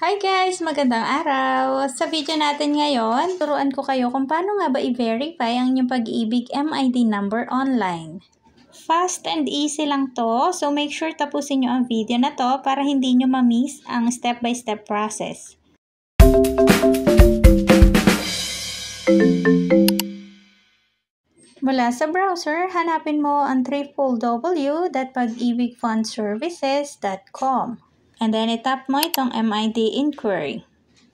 Hi guys! Magandang araw! Sa video natin ngayon, turuan ko kayo kung paano nga ba i-verify ang inyong pag-ibig MID number online. Fast and easy lang to, so make sure tapusin nyo ang video na to para hindi nyo ma-miss ang step-by-step process. Mula sa browser, hanapin mo ang www.pagibigfundservices.com. And then, itap mo itong MID inquiry.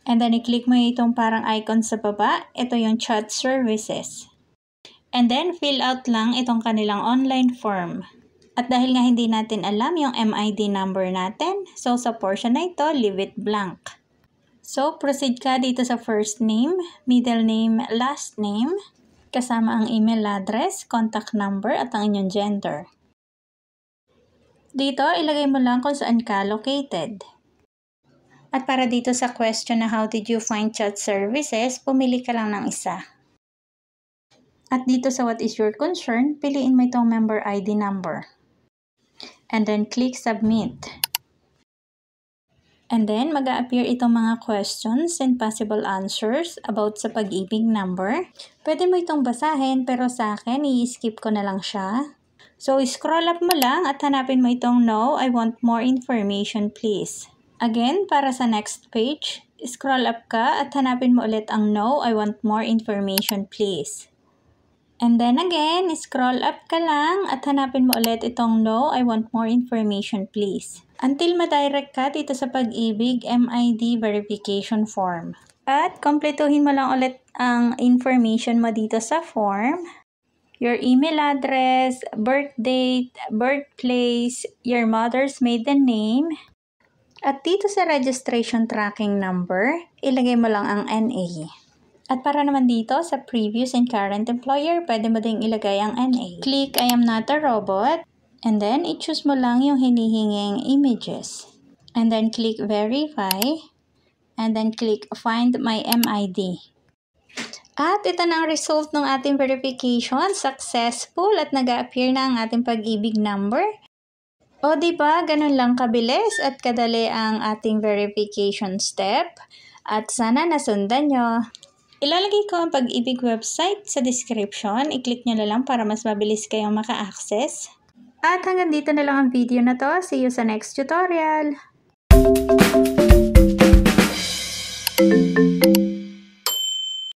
And then, i-click mo itong parang icon sa baba. Ito yung chat services. And then, fill out lang itong kanilang online form. At dahil nga hindi natin alam yung MID number natin, so sa portion na ito, leave it blank. So, proceed ka dito sa first name, middle name, last name, kasama ang email address, contact number, at ang inyong gender. Dito, ilagay mo lang kung saan ka located. At para dito sa question na how did you find chat services, pumili ka lang ng isa. At dito sa what is your concern, piliin mo itong member ID number. And then click submit. And then mag-a-appear itong mga questions and possible answers about sa pag-ibig number. Pwede mo itong basahin pero sa akin, i-skip ko na lang siya. So, scroll up mo lang at hanapin mo itong No, I want more information please. Again, para sa next page, scroll up ka at hanapin mo ulit ang No, I want more information please. And then again, scroll up ka lang at hanapin mo ulit itong No, I want more information please. Until ma-direct ka dito sa pag-ibig MID verification form. At kompletuhin mo lang ulit ang information mo dito sa form. Your email address, birth date, birthplace, your mother's maiden name. At dito sa registration tracking number, ilagay mo lang ang NA. At para naman dito sa previous and current employer, pwede mo ding ilagay ang NA. Click I am not a robot. And then, i-choose mo lang yung hinihinging images. And then, click verify. And then, click find my MID. At ito na ang result ng ating verification, successful at nag-a-appear na ang ating pag-ibig number. O diba, ganun lang kabilis at kadali ang ating verification step. At sana nasundan nyo. Ilalagay ko ang pag-ibig website sa description. I-click nyo na lang para mas mabilis kayong maka-access. At hanggang dito na lang ang video na to. See you sa next tutorial.